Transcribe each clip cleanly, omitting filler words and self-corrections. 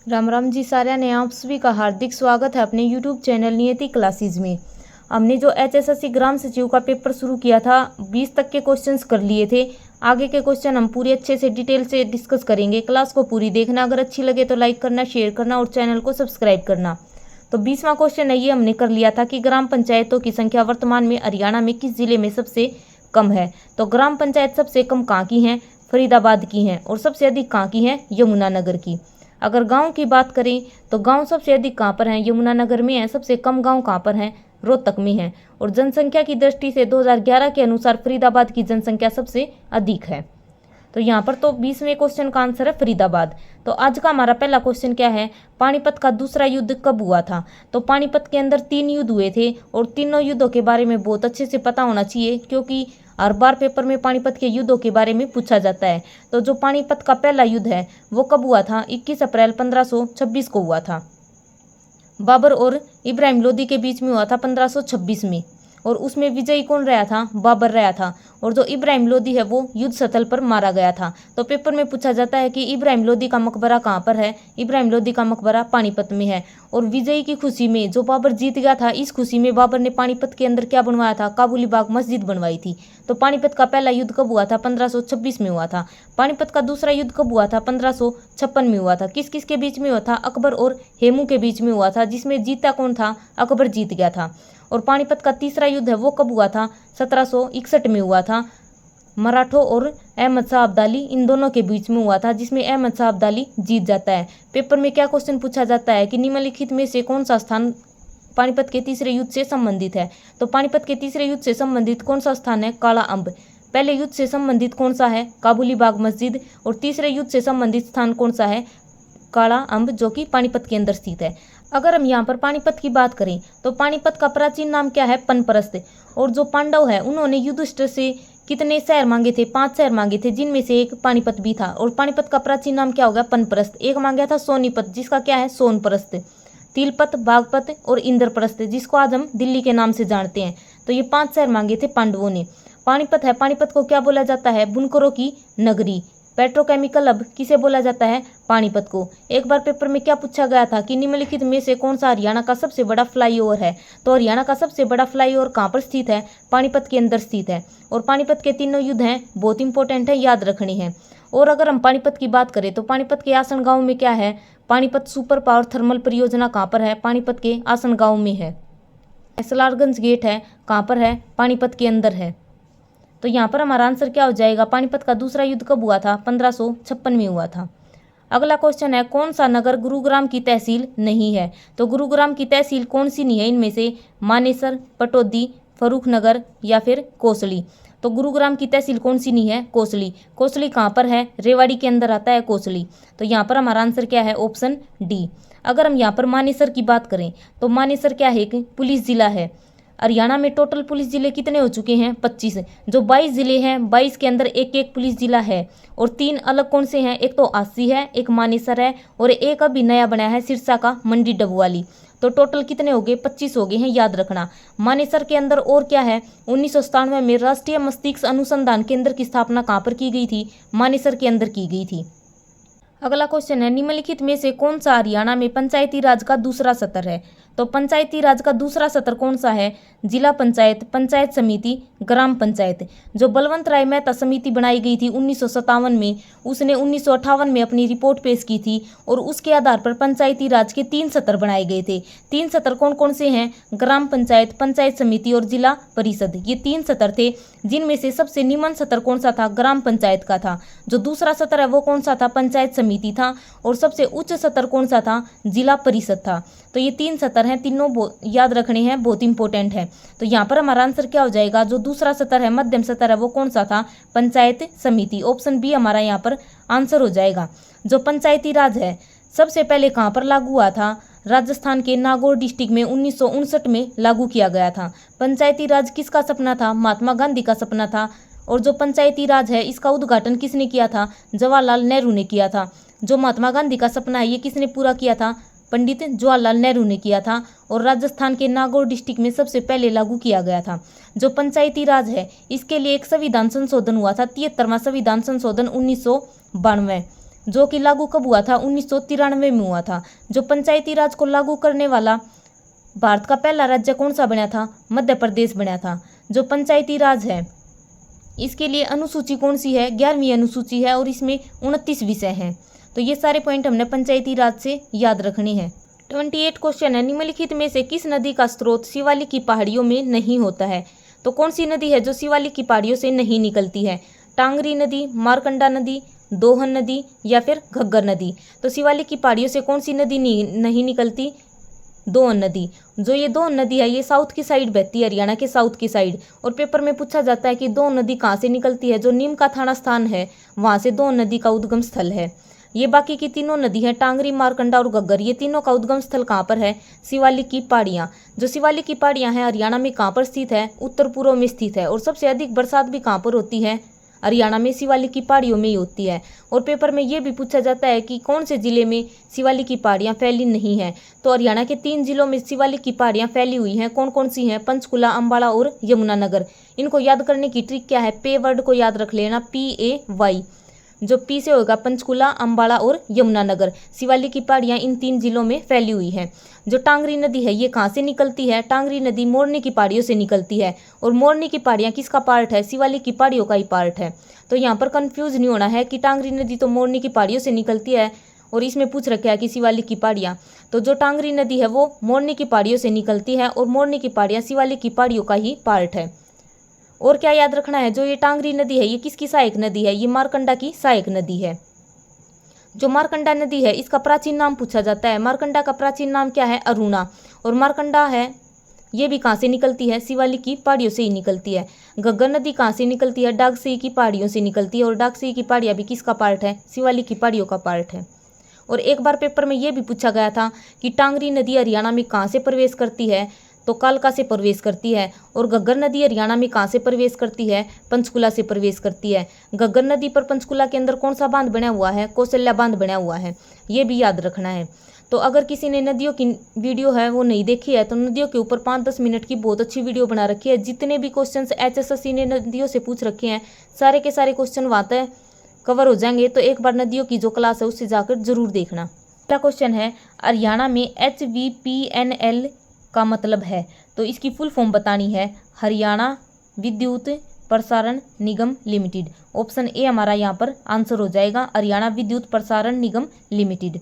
राम राम जी साਰਿਆਂ ने आप सभी का हार्दिक स्वागत है अपने YouTube चैनल नियति क्लासेस में। हमने जो HSSC ग्राम सचिव का पेपर शुरू किया था 20 तक के क्वेश्चंस कर लिए थे। आगे के क्वेश्चन हम पूरी अच्छे से डिटेल से डिस्कस करेंगे। क्लास को पूरी देखना, अगर अच्छी लगे तो लाइक करना, शेयर करना और चैनल को सब्सक्राइब करना। तो 20वां क्वेश्चन है, ये हमने कर लिया था कि ग्राम पंचायतों की संख्या वर्तमान में हरियाणा में किस जिले में सबसे कम है। तो ग्राम पंचायत सबसे कम कहाँ की हैं? फरीदाबाद की हैं। और सबसे अधिक कहाँ की हैं? यमुनानगर की। अगर गांव की बात करें तो गांव सबसे अधिक कहाँ पर हैं? यमुनानगर में है। सबसे कम गांव कहाँ पर हैं? रोहतक में है। और जनसंख्या की दृष्टि से 2011 के अनुसार फरीदाबाद की जनसंख्या सबसे अधिक है। तो यहाँ पर तो 20वें क्वेश्चन का आंसर है फरीदाबाद। तो आज का हमारा पहला क्वेश्चन क्या है? पानीपत का दूसरा युद्ध कब हुआ था? तो पानीपत के अंदर 3 युद्ध हुए थे और तीनों युद्धों के बारे में बहुत अच्छे से पता होना चाहिए, क्योंकि हर बार पेपर में पानीपत के युद्धों के बारे में पूछा जाता है। तो जो पानीपत का पहला युद्ध है वो कब हुआ था? 21 अप्रैल 1526 को हुआ था। बाबर और इब्राहिम लोदी के बीच में हुआ था 1526 में। और उसमें विजयी कौन रहा था? बाबर रहा था। और जो इब्राहिम लोदी है वो युद्ध स्थल पर मारा गया था। तो पेपर में पूछा जाता है कि इब्राहिम लोदी का मकबरा कहाँ पर है? इब्राहिम लोदी का मकबरा पानीपत में है। और विजयी की खुशी में जो बाबर जीत गया था, इस खुशी में बाबर ने पानीपत के अंदर क्या बनवाया था? काबुली बाग मस्जिद बनवाई थी। तो पानीपत का पहला युद्ध कब हुआ था? 1526 में हुआ था। पानीपत का दूसरा युद्ध कब हुआ था? 1556 में हुआ था। किस किस के बीच में हुआ था? अकबर और हेमू के बीच में हुआ था, जिसमें जीता कौन था? अकबर जीत गया था। और पानीपत का तीसरा युद्ध है वो कब हुआ था? 1761 में हुआ था। मराठों और अहमद शाह अब्दाली इन दोनों के बीच में हुआ था, जिसमें अहमद शाह अब्दाली जीत जाता है। पेपर में क्या क्वेश्चन पूछा जाता है कि निम्नलिखित में से कौन सा स्थान पानीपत के तीसरे युद्ध से संबंधित है? तो पानीपत के तीसरे युद्ध से संबंधित कौन सा स्थान है? काला अम्ब। पहले युद्ध से संबंधित कौन सा है? काबुली बाग मस्जिद। और तीसरे युद्ध से संबंधित स्थान कौन सा है? काला अम्ब, जो कि पानीपत के अंदर स्थित है। अगर हम यहाँ पर पानीपत की बात करें तो पानीपत का प्राचीन नाम क्या है? पनपरस्त। और जो पांडव है उन्होंने युधिष्ठिर से कितने शहर मांगे थे? 5 शहर मांगे थे, जिनमें से एक पानीपत भी था। और पानीपत का प्राचीन नाम क्या होगा? पनपरस्त। एक मांगा था सोनीपत, जिसका क्या है? सोनपरस्त। तिलपत, बागपत और इंद्रप्रस्थ, जिसको आज हम दिल्ली के नाम से जानते हैं। तो ये 5 शहर मांगे थे पांडवों ने। पानीपत है, पानीपत को क्या बोला जाता है? बुनकरों की नगरी। पेट्रोकेमिकल अब किसे बोला जाता है? पानीपत को। एक बार पेपर में क्या पूछा गया था कि निम्नलिखित में से कौन सा हरियाणा का सबसे बड़ा फ्लाईओवर है? तो हरियाणा का सबसे बड़ा फ्लाईओवर कहाँ पर स्थित है? पानीपत के अंदर स्थित है। और पानीपत के तीनों युद्ध हैं, बहुत इंपॉर्टेंट है, याद रखने हैं। और अगर हम पानीपत की बात करें तो पानीपत के आसन गांव में क्या है? पानीपत सुपर पावर थर्मल परियोजना कहाँ पर है? पानीपत के आसन गांव में है। सलारगंज गेट है, कहाँ पर है? पानीपत के अंदर है। तो यहाँ पर हमारा आंसर क्या हो जाएगा? पानीपत का दूसरा युद्ध कब हुआ था? 1556 में हुआ था। अगला क्वेश्चन है, कौन सा नगर गुरुग्राम की तहसील नहीं है? तो गुरुग्राम की तहसील कौन सी नहीं है इनमें से? मानेसर, पटौदी, फर्रुखनगर या फिर कोसली। तो गुरुग्राम की तहसील कौन सी नहीं है? कोसली। कोसली कहाँ पर है? रेवाड़ी के अंदर आता है कोसली। तो यहाँ पर हमारा आंसर क्या है? Option D. अगर हम यहाँ पर मानेसर की बात करें तो मानेसर क्या है? एक पुलिस जिला है। हरियाणा में टोटल पुलिस जिले कितने हो चुके हैं? 25। जो 22 जिले हैं, 22 के अंदर एक एक पुलिस जिला है। और 3 अलग कौन से हैं? एक तो आसी है, एक मानेसर है और एक अभी नया बनाया है सिरसा का, मंडी डबवाली। तो टोटल कितने हो गए? 25 हो गए हैं, याद रखना। मानेसर के अंदर और क्या है? 1997 में राष्ट्रीय मस्तिष्क अनुसंधान केंद्र की स्थापना कहाँ पर की गई थी? मानेसर के अंदर की गई थी। अगला क्वेश्चन है, निम्नलिखित में से कौन सा हरियाणा में पंचायती राज का दूसरा सत्र है? तो पंचायती राज का दूसरा सत्र कौन सा है? जिला पंचायत, पंचायत समिति, ग्राम पंचायत। जो बलवंत राय मेहता समिति बनाई गई थी 1957 में, उसने 1958 में अपनी रिपोर्ट पेश की थी और उसके आधार पर पंचायती राज के 3 सत्र बनाए गए थे। 3 सत्र कौन कौन से हैं? ग्राम पंचायत, पंचायत समिति और जिला परिषद। ये 3 सत्र थे, जिनमें से सबसे निम्न सत्र कौन सा था? ग्राम पंचायत का था। जो दूसरा सत्र है वो कौन सा था? पंचायत समिति था। और सबसे उच्च सत्र कौन सा था? जिला परिषद था। तो ये 3 सत्र हैं, तीनों याद रखने हैं, बहुत इंपॉर्टेंट है। तो यहाँ पर हमारा आंसर क्या हो जाएगा? जो दूसरा सत्र है, मध्यम सत्र है, वो कौन सा था? पंचायत समिति। ऑप्शन बी हमारा यहाँ पर आंसर हो जाएगा। जो पंचायती राज है सबसे पहले कहाँ पर लागू हुआ था? राजस्थान के नागौर डिस्ट्रिक्ट में 1959 में लागू किया गया था। पंचायती राज किसका सपना था? महात्मा गांधी का सपना था। और जो पंचायती राज है इसका उद्घाटन किसने किया था? जवाहरलाल नेहरू ने किया था। जो महात्मा गांधी का सपना है ये किसने पूरा किया था? पंडित जवाहरलाल नेहरू ने किया था। और राजस्थान के नागौर डिस्ट्रिक्ट में सबसे पहले लागू किया गया था। जो पंचायती राज है इसके लिए एक संविधान संशोधन हुआ था, 73वां संविधान संशोधन 1992। जो कि लागू कब हुआ था? 1993 में हुआ था। जो पंचायती राज को लागू करने वाला भारत का पहला राज्य कौन सा बना था? मध्य प्रदेश बना था। जो पंचायती राज है इसके लिए अनुसूची कौन सी है? 11वीं अनुसूची है और इसमें 29 विषय हैं। तो ये सारे पॉइंट हमने पंचायती राज से याद रखने हैं। 28 क्वेश्चन है, निम्नलिखित में से किस नदी का स्रोत शिवालिक की पहाड़ियों में नहीं होता है? तो कौन सी नदी है जो शिवालिक की पहाड़ियों से नहीं निकलती है? टांगरी नदी, मारकंडा नदी, दोहन नदी या फिर घग्गर नदी? तो शिवालिक की पहाड़ियों से कौन सी नदी नहीं निकलती? दोहन नदी। जो ये दोहन नदी है ये साउथ की साइड बहती है, हरियाणा के साउथ की साइड। और पेपर में पूछा जाता है कि दोहन नदी कहाँ से निकलती है? जो नीम का थाना स्थान है वहाँ से दोहन नदी का उद्गम स्थल है। ये बाकी की तीनों नदी हैं, टांगरी, मारकंडा और घग्गर, ये तीनों का उद्गम स्थल कहाँ पर है? शिवालिक की पहाड़ियाँ। जो शिवालिक की पहाड़ियाँ हैं हरियाणा में कहाँ पर स्थित है? उत्तर पूर्व में स्थित है। और सबसे अधिक बरसात भी कहाँ पर होती है? हरियाणा में शिवालिक की पहाड़ियों में ही होती है। और पेपर में ये भी पूछा जाता है कि कौन से जिले में शिवालिक की पहाड़ियाँ फैली नहीं हैं? तो हरियाणा के 3 जिलों में शिवालिक की पहाड़ियाँ फैली हुई हैं। कौन कौन सी हैं? पंचकुला, अम्बाला और यमुनानगर। इनको याद करने की ट्रिक क्या है? पे वर्ड को याद रख लेना, PAY। जो पी से होगा पंचकुला, अम्बाला और यमुनानगर। शिवालिक की पहाड़ियाँ इन 3 जिलों में फैली हुई हैं। जो टांगरी नदी है ये कहाँ से निकलती है? टांगरी नदी मोरनी की पहाड़ियों से निकलती है। और मोरनी की पहाड़ियाँ किसका पार्ट है? शिवालिक की पहाड़ियों का ही पार्ट है। तो यहाँ पर कंफ्यूज नहीं होना है कि टांगरी नदी तो मोरनी की पहाड़ियों से निकलती है और इसमें पूछ रखा है कि शिवालिक की पहाड़ियाँ। तो जो टांगरी नदी है वो मोरनी की पहाड़ियों से निकलती है और मोरनी की पहाड़ियाँ शिवालिक की पहाड़ियों का ही पार्ट है। और क्या याद रखना है? जो ये टांगरी नदी है ये किसकी सहायक नदी है? ये मारकंडा की सहायक नदी है। जो मारकंडा नदी है इसका प्राचीन नाम पूछा जाता है। मारकंडा का प्राचीन नाम क्या है? अरुणा। और मारकंडा है ये भी कहाँ से निकलती है? शिवालिक की पहाड़ियों से ही निकलती है। घग्गर नदी कहाँ से निकलती है? डागसिरी की पहाड़ियों से निकलती है। और डागसिरी की पहाड़ियाँ भी किसका पार्ट है? शिवालिक की पहाड़ियों का पार्ट है। और एक बार पेपर में ये भी पूछा गया था कि टांगरी नदी हरियाणा में कहाँ से प्रवेश करती है? तो कालका से प्रवेश करती है। और घग्गर नदी हरियाणा में कहाँ से प्रवेश करती है? पंचकुला से प्रवेश करती है। घग्गर नदी पर पंचकुला के अंदर कौन सा बांध बना हुआ है? कौशल्या बांध बना हुआ है। ये भी याद रखना है। तो अगर किसी ने नदियों की वीडियो है वो नहीं देखी है तो नदियों के ऊपर 5-10 मिनट की बहुत अच्छी वीडियो बना रखी है। जितने भी क्वेश्चन HSSC ने नदियों से पूछ रखे हैं सारे के सारे क्वेश्चन वहाँ तक कवर हो जाएंगे। तो एक बार नदियों की जो क्लास है उससे जाकर जरूर देखना। पहला क्वेश्चन है, हरियाणा में HVPNL का मतलब है? तो इसकी फुल फॉर्म बतानी है, हरियाणा विद्युत प्रसारण निगम लिमिटेड। ऑप्शन ए हमारा यहाँ पर आंसर हो जाएगा, हरियाणा विद्युत प्रसारण निगम लिमिटेड।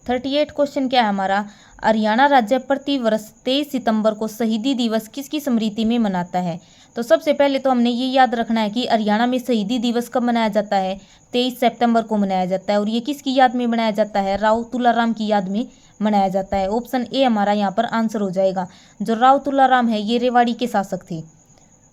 38 क्वेश्चन क्या है हमारा? हरियाणा राज्य प्रति वर्ष 23 सितंबर को शहीदी दिवस किसकी स्मृति में मनाता है? तो सबसे पहले तो हमने ये याद रखना है कि हरियाणा में शहीदी दिवस कब मनाया जाता है? 23 सितंबर को मनाया जाता है। और ये किसकी याद में मनाया जाता है? राव तुलाराम की याद में मनाया जाता है। ऑप्शन ए हमारा यहाँ पर आंसर हो जाएगा। जो राव तुलाराम है ये रेवाड़ी के शासक थे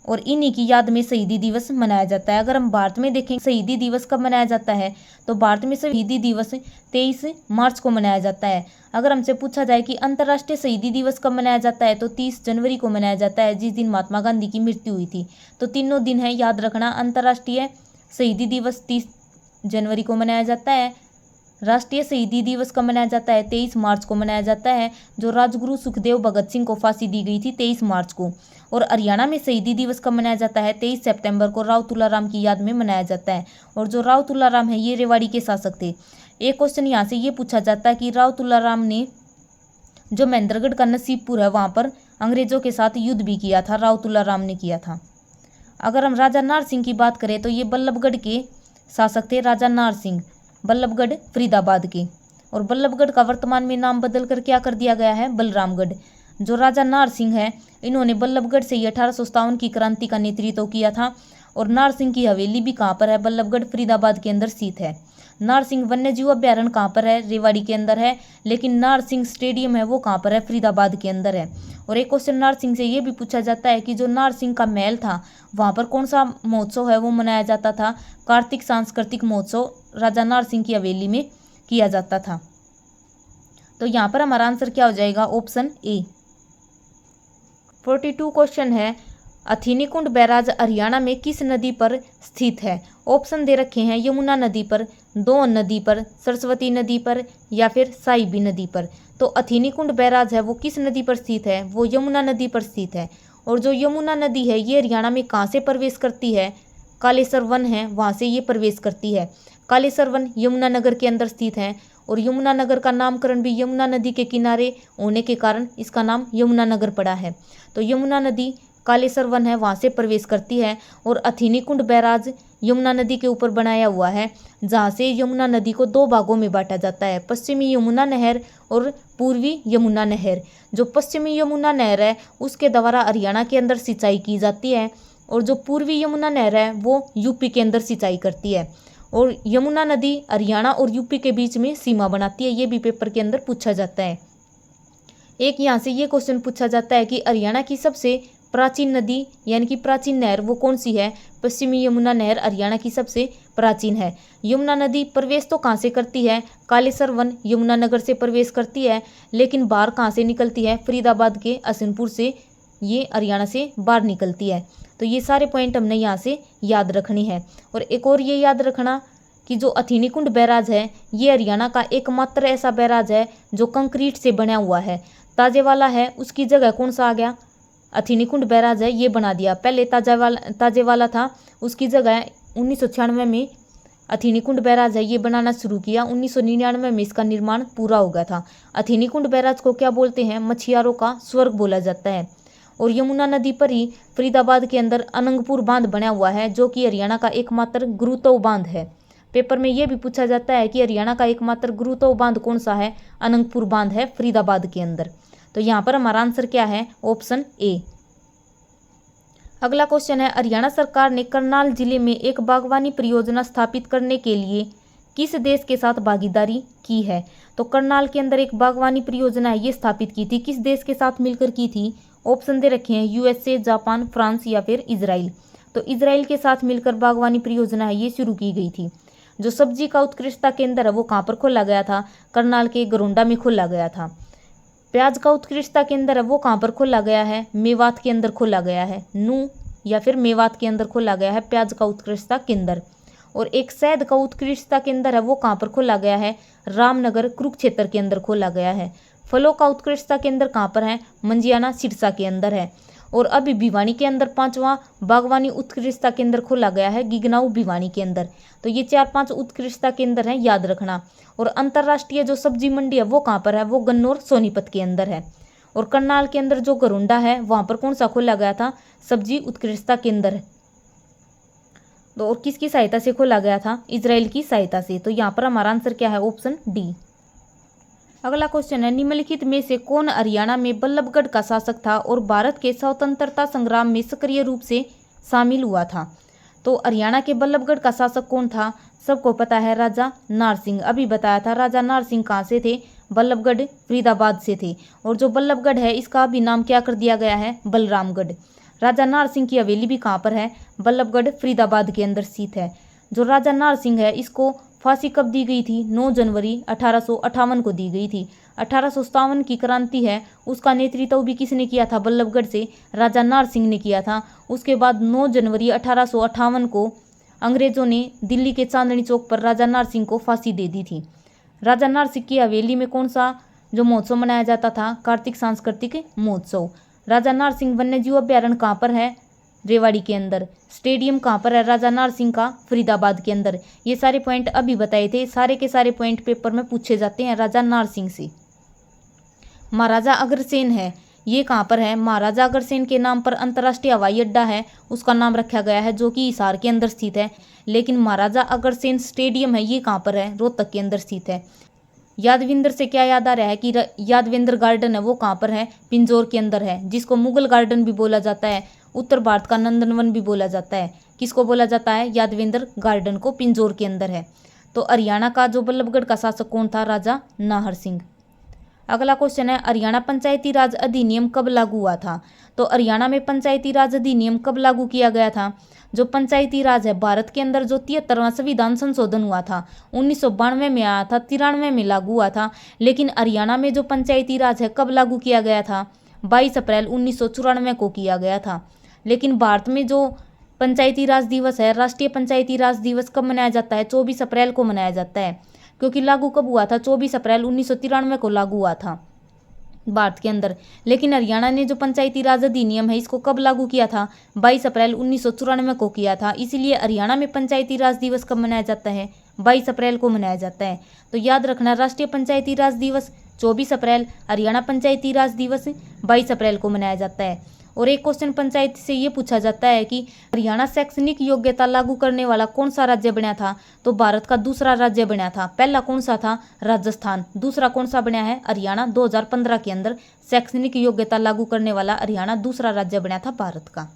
और इन्हीं की याद में शहीदी दिवस मनाया जाता है। अगर हम भारत में देखें शहीदी दिवस कब मनाया जाता है तो भारत में शहीदी दिवस 23 मार्च को मनाया जाता है। अगर हमसे पूछा जाए कि अंतर्राष्ट्रीय शहीदी दिवस कब मनाया जाता है तो 30 जनवरी को मनाया जाता है, जिस दिन महात्मा गांधी की मृत्यु हुई थी। तो तीनों दिन है, याद रखना। अंतर्राष्ट्रीय शहीदी दिवस 30 जनवरी को मनाया जाता है। राष्ट्रीय शहीदी दिवस कब मनाया जाता है? 23 मार्च को मनाया जाता है। जो राजगुरु सुखदेव भगत सिंह को फांसी दी गई थी 23 मार्च को। और हरियाणा में शहीदी दिवस कब मनाया जाता है? 23 सितंबर को राव तुलाराम की याद में मनाया जाता है। और जो राव तुलाराम है ये रेवाड़ी के शासक थे। एक क्वेश्चन यहाँ से ये पूछा जाता है कि राव तुलाराम ने जो महेंद्रगढ़ का नसीबपुर है वहाँ पर अंग्रेजों के साथ युद्ध भी किया था, राव तुलाराम ने किया था। अगर हम राजा नार सिंह की बात करें तो ये बल्लभगढ़ के शासक थे, राजा नार सिंह, बल्लभगढ़ फरीदाबाद के। और बल्लभगढ़ का वर्तमान में नाम बदल कर क्या कर दिया गया है? बलरामगढ़। जो राजा नार सिंह है इन्होंने बल्लभगढ़ से 1857 की क्रांति का नेतृत्व किया था। और नार सिंह की हवेली भी कहाँ पर है? बल्लभगढ़ फरीदाबाद के अंदर स्थित है। नार सिंह वन्य जीव अभ्यारण्य कहाँ पर है? रेवाड़ी के अंदर है। लेकिन नार सिंह स्टेडियम है वो कहाँ पर है? फरीदाबाद के अंदर है। और एक क्वेश्चन नार सिंह से ये भी पूछा जाता है कि जो नार सिंह का महल था वहाँ पर कौन सा महोत्सव है वो मनाया जाता था? कार्तिक सांस्कृतिक महोत्सव राजा नार सिंह की हवेली में किया जाता था। तो यहाँ पर हमारा आंसर क्या हो जाएगा? Option A. 42 क्वेश्चन है, अथिनीकुंड बैराज हरियाणा में किस नदी पर स्थित है? ऑप्शन दे रखे हैं, यमुना नदी पर, दोन नदी पर, सरस्वती नदी पर या फिर साहिबी नदी पर। तो अथिनीकुंड बैराज है वो किस नदी पर स्थित है? वो यमुना नदी पर स्थित है। और जो यमुना नदी है ये हरियाणा में कहाँ से प्रवेश करती है? कालेसर वन है वहाँ से ये प्रवेश करती है। कालेसर वन यमुनानगर के अंदर स्थित है और यमुनानगर का नामकरण भी यमुना नदी के किनारे होने के कारण इसका नाम यमुनानगर पड़ा है। तो यमुना नदी कालेसर वन है वहाँ से प्रवेश करती है और अथिनी कुंड बैराज यमुना नदी के ऊपर बनाया हुआ है, जहाँ से यमुना नदी को दो भागों में बांटा जाता है, पश्चिमी यमुना नहर और पूर्वी यमुना नहर। जो पश्चिमी यमुना नहर है उसके द्वारा हरियाणा के अंदर सिंचाई की जाती है और जो पूर्वी यमुना नहर है वो यूपी के अंदर सिंचाई करती है। और यमुना नदी हरियाणा और यूपी के बीच में सीमा बनाती है, ये भी पेपर के अंदर पूछा जाता है। एक यहाँ से ये क्वेश्चन पूछा जाता है कि हरियाणा की सबसे प्राचीन नदी यानी कि प्राचीन नहर वो कौन सी है। पश्चिमी यमुना नहर हरियाणा की सबसे प्राचीन है। यमुना नदी प्रवेश तो कहाँ से करती है, कालेसर वन यमुनानगर से प्रवेश करती है, लेकिन बाहर कहाँ से निकलती है, फरीदाबाद के असनपुर से ये हरियाणा से बाहर निकलती है। तो ये सारे पॉइंट हमने यहाँ से याद रखनी है। और एक और ये याद रखना कि जो अथिनी कुंड बैराज है ये हरियाणा का एकमात्र ऐसा बैराज है जो कंक्रीट से बना हुआ है। ताजेवाला है उसकी जगह कौन सा आ गया, अथिनी कुंड बैराज है ये बना दिया। पहले ताजेवाला था, उसकी जगह 1996 में अथिनी कुंड बैराज है ये बनाना शुरू किया। 1999 में इसका निर्माण पूरा हो गया था। अथिनी कुंड बैराज को क्या बोलते हैं, मछियारों का स्वर्ग बोला जाता है। और यमुना नदी पर ही फरीदाबाद के अंदर अनंगपुर बांध बना हुआ है जो कि हरियाणा का एकमात्र गुरुतोव बांध है। पेपर में ये भी पूछा जाता है कि हरियाणा का एकमात्र गुरुतोव बांध कौन सा है, अनंगपुर बांध है फरीदाबाद के अंदर। तो यहाँ पर हमारा आंसर क्या है, ऑप्शन ए। अगला क्वेश्चन है, हरियाणा सरकार ने करनाल जिले में एक बागवानी परियोजना स्थापित करने के लिए किस देश के साथ भागीदारी की है। तो करनाल के अंदर एक बागवानी परियोजना है ये स्थापित की थी, किस देश के साथ मिलकर की थी। ऑप्शन दे रखे हैं यूएसए, जापान, फ्रांस या फिर इजराइल। तो इजराइल के साथ मिलकर बागवानी परियोजना है ये शुरू की गई थी। जो सब्जी का उत्कृष्टता केंद्र है वो कहाँ पर खोला गया था, करनाल के गरोंडा में खोला गया था। प्याज का उत्कृष्टता केंद्र है वो कहाँ पर खोला गया है, मेवात के अंदर खोला गया है। नू या फिर मेवात के अंदर खोला गया है प्याज का उत्कृष्टता केंद्र। और एक शहद का उत्कृष्टता केंद्र है वो कहाँ पर खोला गया है, रामनगर कुरुक्षेत्र के अंदर खोला गया है। फलों का उत्कृष्टता केंद्र कहाँ पर है, मंजियाना सिरसा के अंदर है। और अभी भिवानी के अंदर 5वां बागवानी उत्कृष्टता केंद्र खोला गया है गिगनाऊ भिवानी के अंदर। तो ये 4-5 उत्कृष्टता केंद्र हैं, याद रखना। और अंतर्राष्ट्रीय जो सब्जी मंडी है वो कहाँ पर है, वो गन्नौर सोनीपत के अंदर है। और करनाल के अंदर जो गरोंडा है वहाँ पर कौन सा खोला गया था, सब्जी उत्कृष्टता केंद्र। तो और किसकी सहायता से खोला गया था, इजराइल की सहायता से। तो यहाँ पर हमारा आंसर क्या है, ऑप्शन डी। अगला क्वेश्चन है, निम्नलिखित में से कौन हरियाणा में बल्लभगढ़ का शासक था और भारत के स्वतंत्रता संग्राम में सक्रिय रूप से शामिल हुआ था। तो हरियाणा के बल्लभगढ़ का शासक कौन था, सबको पता है राजा नारसिंह। अभी बताया था राजा नारसिंह कहाँ से थे, बल्लभगढ़ फरीदाबाद से थे। और जो बल्लभगढ़ है इसका अभी नाम क्या कर दिया गया है, बलरामगढ़। राजा नारसिंह की हवेली भी कहाँ पर है, बल्लभगढ़ फरीदाबाद के अंदर स्थित है। जो राजा नारसिंह है इसको फांसी कब दी गई थी, 9 जनवरी 1858 को दी गई थी। 1857 की क्रांति है उसका नेतृत्व भी किसने किया था, बल्लभगढ़ से राजा नारसिंह ने किया था। उसके बाद 9 जनवरी 1858 को अंग्रेजों ने दिल्ली के चांदनी चौक पर राजा नारसिंह को फांसी दे दी थी। राजा नारसिंह की हवेली में कौन सा जो महोत्सव मनाया जाता था, कार्तिक सांस्कृतिक महोत्सव। राजा नारसिंह वन्यजीव अभ्यारण्य कहाँ पर है, रेवाड़ी के अंदर। स्टेडियम कहाँ पर है, राजा नारसिंह का फरीदाबाद के अंदर। ये सारे पॉइंट अभी बताए थे, सारे के सारे पॉइंट पेपर में पूछे जाते हैं राजा नारसिंह से। महाराजा अग्रसेन है ये कहाँ पर है, महाराजा अग्रसेन के नाम पर अंतर्राष्ट्रीय हवाई अड्डा है उसका नाम रखा गया है जो कि हिसार के अंदर स्थित है। लेकिन महाराजा अग्रसेन स्टेडियम है ये कहाँ पर है, रोहतक के अंदर स्थित है। यादविंदर से क्या याद आ रहा है कि यादविंदर गार्डन है वो कहाँ पर है, पिंजौर के अंदर है, जिसको मुगल गार्डन भी बोला जाता है, उत्तर भारत का नंदनवन भी बोला जाता है। किसको बोला जाता है, यादविंदर गार्डन को, पिंजौर के अंदर है। तो हरियाणा का जो बल्लभगढ़ का शासक कौन था, राजा नाहर सिंह। अगला क्वेश्चन है, हरियाणा पंचायती राज अधिनियम कब लागू हुआ था। तो हरियाणा में पंचायती राज अधिनियम कब लागू किया गया था। जो पंचायती राज है भारत के अंदर जो 73वां संविधान संशोधन हुआ था 1992 में आया था, 93 में लागू हुआ था। लेकिन हरियाणा में जो पंचायती राज है कब लागू किया गया था, 22 अप्रैल 1994 को किया गया था। लेकिन भारत में जो पंचायती राज दिवस है, राष्ट्रीय पंचायती राज दिवस कब मनाया जाता है, 24 अप्रैल को मनाया जाता है। क्योंकि लागू कब हुआ था, 24 अप्रैल 1993 को लागू हुआ था भारत के अंदर। लेकिन हरियाणा ने जो पंचायती राज अधिनियम है इसको कब लागू किया था, 22 अप्रैल 1994 को किया था। इसीलिए हरियाणा में पंचायती राज दिवस कब मनाया जाता है, 22 अप्रैल को मनाया जाता है। तो याद रखना, राष्ट्रीय पंचायती राज दिवस 24 अप्रैल, हरियाणा पंचायती राज दिवस 22 अप्रैल को मनाया जाता है। और एक क्वेश्चन पंचायत से ये पूछा जाता है कि हरियाणा शैक्षणिक योग्यता लागू करने वाला कौन सा राज्य बना था? तो भारत का दूसरा राज्य बना था। पहला कौन सा था? राजस्थान। दूसरा कौन सा बना है? हरियाणा। 2015 के अंदर शैक्षणिक योग्यता लागू करने वाला हरियाणा दूसरा राज्य बना था भारत का।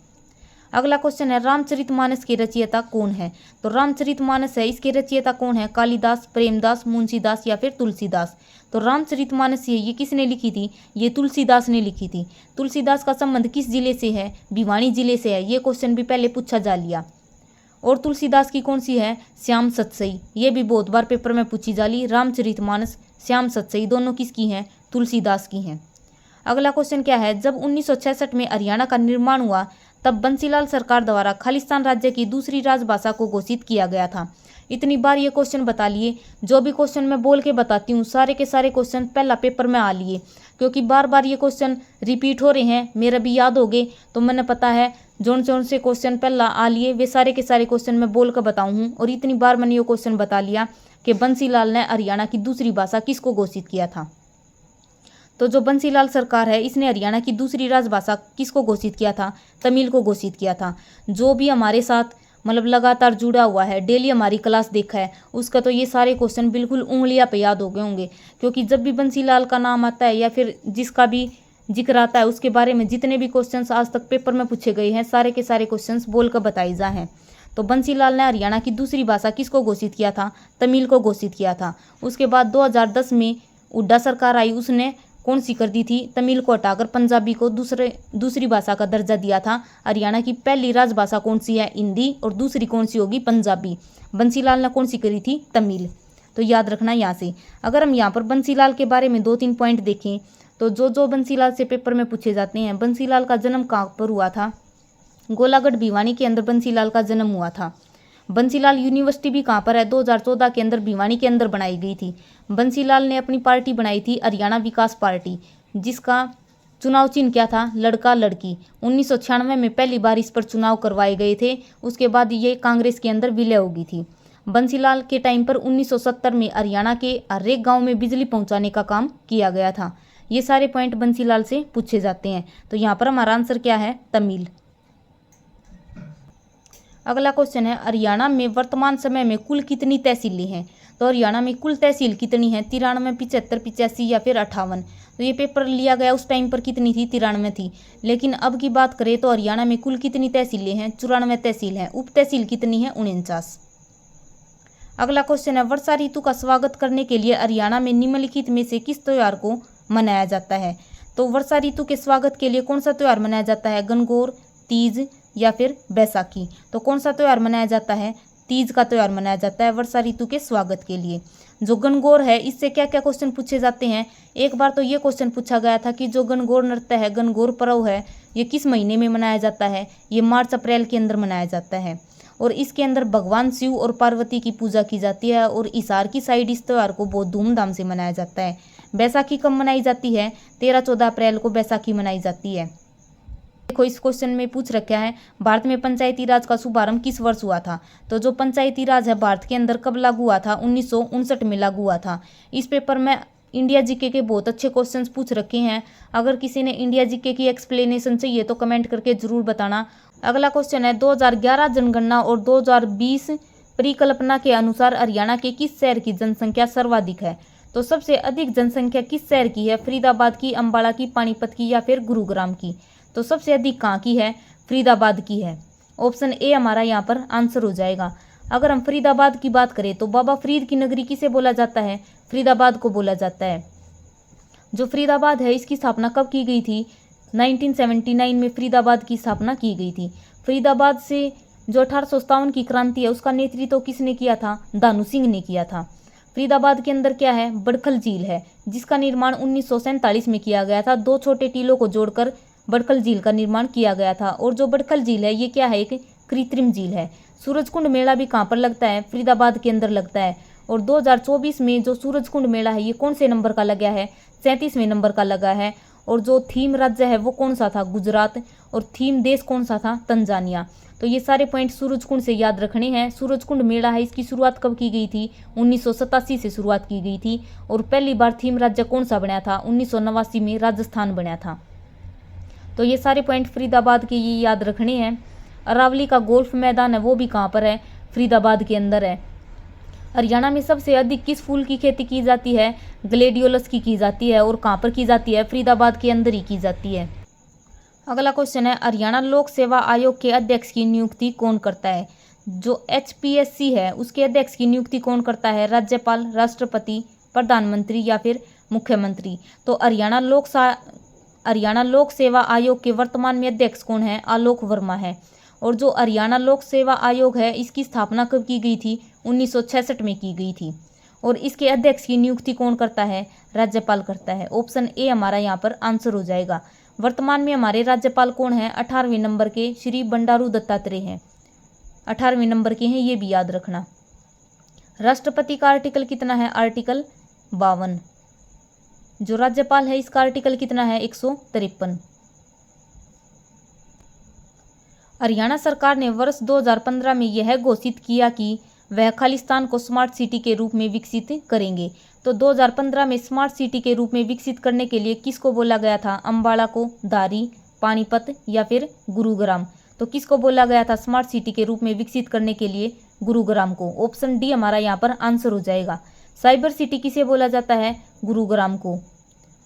अगला क्वेश्चन है, रामचरितमानस के रचयिता कौन है? तो रामचरितमानस है, इसके रचयिता कौन है? कालिदास, प्रेमदास, मुंशीदास या फिर तुलसीदास? तो रामचरितमानस ये किसने लिखी थी? ये तुलसीदास ने लिखी थी। तुलसीदास का संबंध किस जिले से है? भिवानी जिले से है। ये क्वेश्चन भी पहले पूछा जा लिया। और तुलसीदास की कौन सी है? श्याम सतसई। ये भी बहुत बार पेपर में पूछी जा ली। रामचरितमानस, श्याम सतसई दोनों किसकी हैं? तुलसीदास की हैं। अगला क्वेश्चन क्या है, जब 1966 में हरियाणा का निर्माण हुआ तब बंसीलाल सरकार द्वारा खालिस्तान राज्य की दूसरी राजभाषा को घोषित किया गया था। इतनी बार ये क्वेश्चन बता लिए। जो भी क्वेश्चन मैं बोल के बताती हूँ सारे के सारे क्वेश्चन पहला पेपर में आ लिए, क्योंकि बार बार ये क्वेश्चन रिपीट हो रहे हैं। मेरा भी याद हो गए, तो मैंने पता है जौन से क्वेश्चन पहला आ लिए वे सारे के सारे क्वेश्चन मैं बोल कर बताऊँ। और इतनी बार मैंने ये क्वेश्चन बता लिया कि बंसीलाल ने हरियाणा की दूसरी भाषा किसको घोषित किया था। तो जो बंसीलाल सरकार है इसने हरियाणा की दूसरी राजभाषा किसको घोषित किया था? तमिल को घोषित किया था। जो भी हमारे साथ मतलब लगातार जुड़ा हुआ है, डेली हमारी क्लास देखा है, उसका तो ये सारे क्वेश्चन बिल्कुल उंगलियां पे याद हो गए होंगे, क्योंकि जब भी बंसीलाल का नाम आता है या फिर जिसका भी जिक्र आता है उसके बारे में जितने भी क्वेश्चंस आज तक पेपर में पूछे गए हैं सारे के सारे क्वेश्चंस बोल कर बताए जा हैं। तो बंसीलाल ने हरियाणा की दूसरी भाषा किसको घोषित किया था? तमिल को घोषित किया था। उसके बाद 2010 में हुड्डा सरकार आई, उसने कौन सी कर दी थी? तमिल को हटाकर पंजाबी को दूसरी भाषा का दर्जा दिया था। हरियाणा की पहली राजभाषा कौन सी है? हिंदी। और दूसरी कौन सी होगी? पंजाबी। बंसीलाल ने कौन सी करी थी? तमिल। तो याद रखना यहाँ से। अगर हम यहाँ पर बंसीलाल के बारे में 2-3 पॉइंट देखें तो जो बंसीलाल से पेपर में पूछे जाते हैं, बंसीलाल का जन्म कहाँ पर हुआ था? गोलागढ़ भिवानी के अंदर बंसीलाल का जन्म हुआ था। बंसीलाल यूनिवर्सिटी भी कहाँ पर है? 2014 के अंदर भिवानी के अंदर बनाई गई थी। बंसीलाल ने अपनी पार्टी बनाई थी हरियाणा विकास पार्टी, जिसका चुनाव चिन्ह क्या था? लड़का लड़की। 1996 में पहली बार इस पर चुनाव करवाए गए थे। उसके बाद ये कांग्रेस के अंदर विलय हो गई थी। बंसीलाल के टाइम पर 1970 में हरियाणा के हर एक गाँव में बिजली पहुँचाने का काम किया गया था। ये सारे पॉइंट बंसीलाल से पूछे जाते हैं। तो यहाँ पर हमारा आंसर क्या है? तमिल। अगला क्वेश्चन है, हरियाणा में वर्तमान समय में कुल कितनी तहसीलें हैं? तो हरियाणा में कुल तहसील कितनी है? 93, 75, 85 या फिर 58? तो ये पेपर लिया गया उस टाइम पर कितनी थी? 93 थी। लेकिन अब की बात करें तो हरियाणा में कुल कितनी तहसीलें हैं? 94 तहसील हैं। उप तहसील कितनी है? 49। अगला क्वेश्चन है, वर्षा ऋतु का स्वागत करने के लिए हरियाणा में निम्नलिखित में से किस त्योहार को मनाया जाता है? तो वर्षा ऋतु के स्वागत के लिए कौन सा त्योहार मनाया जाता है? गणगौर, तीज या फिर बैसाखी? तो कौन सा त्योहार मनाया जाता है? तीज का त्योहार मनाया जाता है वर्षा ऋतु के स्वागत के लिए। जो गणगौर है इससे क्या क्या क्वेश्चन पूछे जाते हैं? एक बार तो ये क्वेश्चन पूछा गया था कि जो गणगौर नृत्य है, गणगौर पर्व है, ये किस महीने में मनाया जाता है? ये मार्च अप्रैल के अंदर मनाया जाता है। और इसके अंदर भगवान शिव और पार्वती की पूजा की जाती है। और हिसार की साइड इस त्योहार को बहुत धूमधाम से मनाया जाता है। बैसाखी कब मनाई जाती है? 13-14 अप्रैल को बैसाखी मनाई जाती है। देखो इस क्वेश्चन में पूछ रखा है, भारत में पंचायती राज का शुभारंभ किस वर्ष हुआ था? तो जो पंचायती राज है भारत के अंदर कब लागू हुआ था? 1959 में लागू हुआ था। इस पेपर में इंडिया जीके के बहुत अच्छे क्वेश्चंस पूछ रखे हैं। अगर किसी ने इंडिया जीके की एक्सप्लेनेशन चाहिए तो कमेंट करके जरूर बताना। अगला क्वेश्चन है, 2011 जनगणना और 2020 परिकल्पना के अनुसार हरियाणा के किस शहर की जनसंख्या सर्वाधिक है? तो सबसे अधिक जनसंख्या किस शहर की है? फरीदाबाद की, अम्बाला की, पानीपत की या फिर गुरुग्राम की? तो सबसे अधिक कहाँ की है? फरीदाबाद की है। ऑप्शन ए हमारा यहाँ पर आंसर हो जाएगा। अगर हम फरीदाबाद की बात करें तो बाबा फरीद की नगरी किसे बोला जाता है? फरीदाबाद को बोला जाता है। जो फरीदाबाद है इसकी स्थापना कब की गई थी? 1979 में फरीदाबाद की स्थापना की गई थी। फरीदाबाद से जो 1857 की क्रांति है उसका नेतृत्व किसने किया था? दानू सिंह ने किया था। फरीदाबाद के अंदर क्या है? बड़खल झील है, जिसका निर्माण 1947 में किया गया था। 2 छोटे टीलों को जोड़कर बड़खल झील का निर्माण किया गया था। और जो बड़खल झील है ये क्या है? एक कृत्रिम झील है। सूरजकुंड मेला भी कहाँ पर लगता है? फरीदाबाद के अंदर लगता है। और 2024 में जो सूरजकुंड मेला है ये कौन से नंबर का लगा है? 37वें नंबर का लगा है। और जो थीम राज्य है वो कौन सा था? गुजरात। और थीम देश कौन सा था? तंजानिया। तो तो ये सारे पॉइंट सूरजकुंड से याद रखने हैं। सूरजकुंड मेला है, इसकी शुरुआत कब की गई थी? 1987 से शुरुआत की गई थी। और पहली बार थीम राज्य कौन सा बना था? 1989 में राजस्थान बना था। तो ये सारे पॉइंट फरीदाबाद के ये याद रखने हैं। अरावली का गोल्फ मैदान है वो भी कहाँ पर है? फरीदाबाद के अंदर है। हरियाणा में सबसे अधिक किस फूल की खेती की जाती है? ग्लेडियोलस की जाती है। और कहाँ पर की जाती है? फरीदाबाद के अंदर ही की जाती है। अगला क्वेश्चन है, हरियाणा लोक सेवा आयोग के अध्यक्ष की नियुक्ति कौन करता है? जो HPSC है उसके अध्यक्ष की नियुक्ति कौन करता है? राज्यपाल, राष्ट्रपति, प्रधानमंत्री या फिर मुख्यमंत्री? तो हरियाणा लोक सेवा आयोग के वर्तमान में अध्यक्ष कौन है? आलोक वर्मा है। और जो हरियाणा लोक सेवा आयोग है इसकी स्थापना कब की गई थी? 1966 में की गई थी। और इसके अध्यक्ष की नियुक्ति कौन करता है? राज्यपाल करता है। ऑप्शन ए हमारा यहाँ पर आंसर हो जाएगा। वर्तमान में हमारे राज्यपाल कौन है? 18वें नंबर के श्री बंडारू दत्तात्रेय हैं। 18वें नंबर के हैं, ये भी याद रखना। राष्ट्रपति का आर्टिकल कितना है? आर्टिकल 52। जो राज्यपाल है इसका आर्टिकल कितना है? 153। हरियाणा सरकार ने वर्ष 2015 में यह घोषित किया कि वह खालिस्तान को स्मार्ट सिटी के रूप में विकसित करेंगे। तो 2015 में स्मार्ट सिटी के रूप में विकसित करने के लिए किसको बोला गया था? अम्बाला को, दारी, पानीपत या फिर गुरुग्राम? तो किसको बोला गया था स्मार्ट सिटी के रूप में विकसित करने के लिए? गुरुग्राम को। ऑप्शन डी हमारा यहाँ पर आंसर हो जाएगा। साइबर सिटी किसे बोला जाता है? गुरुग्राम को।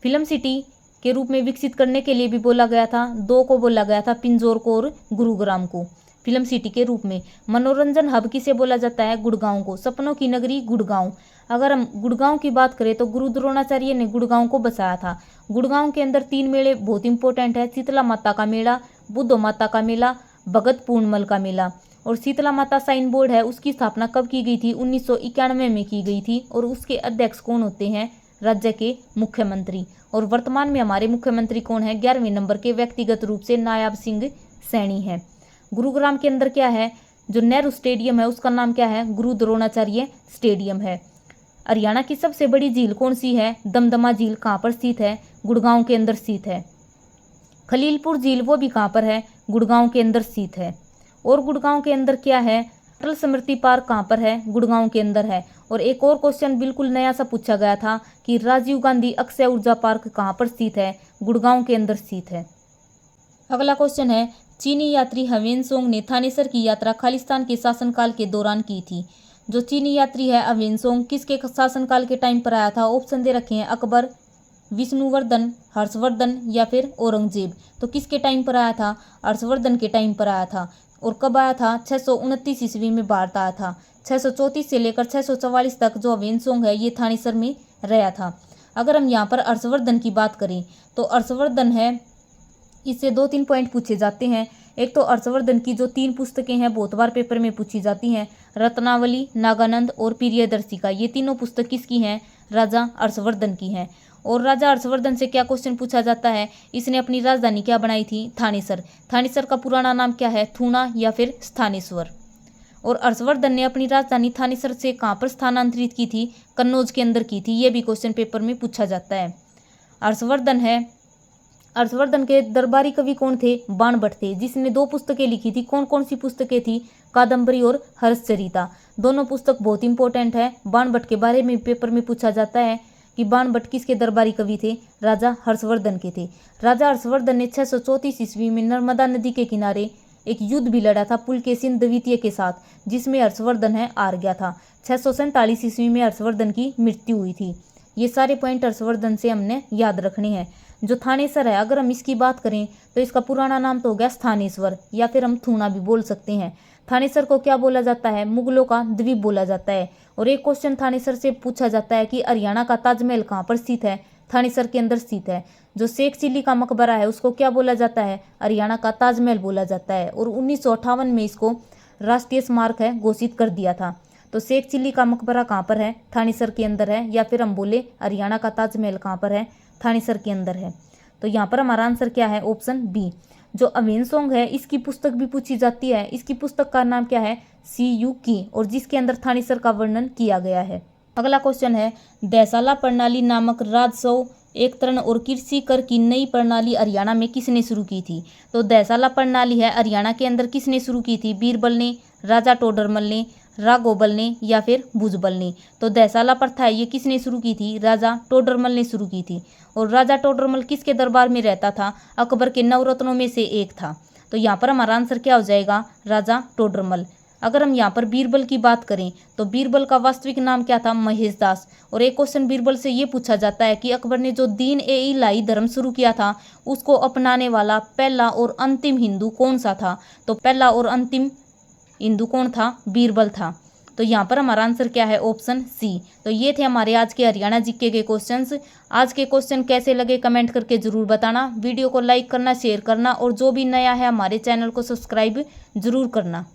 फिल्म सिटी के रूप में विकसित करने के लिए भी बोला गया था, दो को बोला गया था, पिंजौर को और गुरुग्राम को फिल्म सिटी के रूप में। मनोरंजन हब किसे बोला जाता है? गुड़गांव को। सपनों की नगरी गुड़गांव। अगर हम गुड़गांव की बात करें तो गुरु द्रोणाचार्य ने गुड़गांव को बसाया था। गुड़गांव के अंदर 3 मेले बहुत इंपॉर्टेंट है। शीतला माता का मेला, बुद्ध माता का मेला, भगत पूर्णमल का मेला। और शीतला माता साइन बोर्ड है उसकी स्थापना कब की गई थी? 1991 में की गई थी। और उसके अध्यक्ष कौन होते हैं? राज्य के मुख्यमंत्री। और वर्तमान में हमारे मुख्यमंत्री कौन है? 11वें नंबर के व्यक्तिगत रूप से नायाब सिंह सैनी है। गुरुग्राम के अंदर क्या है? जो नेहरू स्टेडियम है उसका नाम क्या है? गुरु द्रोणाचार्य स्टेडियम है। हरियाणा की सबसे बड़ी झील कौन सी है? दमदमा झील। कहाँ पर स्थित है? गुड़गांव के अंदर स्थित है। खलीलपुर झील वो भी कहाँ पर है? गुड़गांव के अंदर स्थित है। और गुड़गांव के अंदर क्या है? अटल स्मृति पार्क कहाँ पर है? गुड़गांव के अंदर है। और एक और क्वेश्चन बिल्कुल नया सा पूछा गया था कि राजीव गांधी अक्षय ऊर्जा पार्क कहाँ पर स्थित है? गुड़गांव के अंदर स्थित है। अगला क्वेश्चन है, चीनी यात्री ह्वेनसोंग ने थानेसर की यात्रा खालिस्तान के शासनकाल के दौरान की थी। जो चीनी यात्री है ह्वेनसोंग किसके शासनकाल के टाइम पर आया था? ऑप्शन दे रखे हैं, अकबर, विष्णुवर्धन, हर्षवर्धन या फिर औरंगजेब। तो किसके टाइम पर आया था? हर्षवर्धन के टाइम पर आया था। और कब आया था? 629 ईस्वी में भारत आया था। 634 से लेकर 644 तक जो ह्वेनसोंग है ये थानेसर में रहा था। अगर हम यहाँ पर हर्षवर्धन की बात करें तो हर्षवर्धन है, इससे 2-3 पॉइंट पूछे जाते हैं। एक तो हर्षवर्धन की जो 3 पुस्तकें हैं बहुत बार पेपर में पूछी जाती हैं, रत्नावली, नागानंद और प्रियदर्शिका। ये तीनों पुस्तक किसकी हैं? राजा हर्षवर्धन की हैं। और राजा हर्षवर्धन से क्या क्वेश्चन पूछा जाता है? इसने अपनी राजधानी क्या बनाई थी? थानेसर। थानेसर का पुराना नाम क्या है? थूना या फिर स्थानेश्वर। और हर्षवर्धन ने अपनी राजधानी थानेसर से कहाँ पर स्थानांतरित की थी? कन्नौज के अंदर की थी। ये भी क्वेश्चन पेपर में पूछा जाता है। हर्षवर्धन के दरबारी कवि कौन थे? बाणभट्ट थे, जिसने 2 पुस्तकें लिखी थी। कौन कौन सी पुस्तकें थी? कादम्बरी और हर्षचरिता। दोनों पुस्तक बहुत इंपॉर्टेंट है। बाणभट्ट के बारे में पेपर में पूछा जाता है कि बाणभट्ट किसके दरबारी कवि थे? राजा हर्षवर्धन के थे। राजा हर्षवर्धन ने 634 ईस्वी में नर्मदा नदी के किनारे एक युद्ध भी लड़ा था पुलकेशिन द्वितीय के साथ, जिसमें हर्षवर्धन है हार गया था। 647 ईस्वी में हर्षवर्धन की मृत्यु हुई थी। ये सारे पॉइंट हर्षवर्धन से हमने याद रखने हैं। जो थानेसर है अगर हम इसकी बात करें तो इसका पुराना नाम तो हो गया स्थानेश्वर या फिर हम थूना भी बोल सकते हैं। थानेसर को क्या बोला जाता है? मुगलों का द्वीप बोला जाता है। और एक क्वेश्चन थानेसर से पूछा जाता है कि हरियाणा का ताजमहल कहाँ पर स्थित है? थानेसर के अंदर स्थित है। जो शेख चिल्ली का मकबरा है उसको क्या बोला जाता है? हरियाणा का ताजमहल बोला जाता है। और 1958 में इसको राष्ट्रीय स्मारक है घोषित कर दिया था। तो शेख चिल्ली का मकबरा कहाँ पर है? थानेसर के अंदर है। या फिर हम बोले हरियाणा का ताजमहल कहाँ पर है? थानेसर के अंदर है। तो यहाँ पर हमारा आंसर क्या है? Option B. जो ह्वेनसोंग है इसकी पुस्तक भी पूछी जाती है। इसकी पुस्तक का नाम क्या है? CU की, और जिसके अंदर थानेसर का वर्णन किया गया है। अगला क्वेश्चन है, दहसाला प्रणाली नामक राजस्व एक तरण और कृषि कर की नई प्रणाली हरियाणा में किसने शुरू की थी? तो देसाला प्रणाली है हरियाणा के अंदर किसने शुरू की थी? बीरबल ने, राजा टोडरमल ने, राघोबल ने या फिर भुजबल ने? तो देसाला प्रथा है ये किसने शुरू की थी? राजा टोडरमल ने शुरू की थी। और राजा टोडरमल किसके दरबार में रहता था? अकबर के नवरत्नों में से एक था। तो यहाँ पर हमारा आंसर क्या हो जाएगा? राजा टोडरमल। अगर हम यहाँ पर बीरबल की बात करें तो बीरबल का वास्तविक नाम क्या था? महेशदास। और एक क्वेश्चन बीरबल से ये पूछा जाता है कि अकबर ने जो दीन ए इलाही धर्म शुरू किया था उसको अपनाने वाला पहला और अंतिम हिंदू कौन सा था? तो पहला और अंतिम हिंदू कौन था? बीरबल था। तो यहाँ पर हमारा आंसर क्या है? Option C. तो ये थे हमारे आज के हरियाणा जीके के क्वेश्चंस। आज के क्वेश्चन कैसे लगे कमेंट करके जरूर बताना। वीडियो को लाइक करना, शेयर करना और जो भी नया है हमारे चैनल को सब्सक्राइब जरूर करना।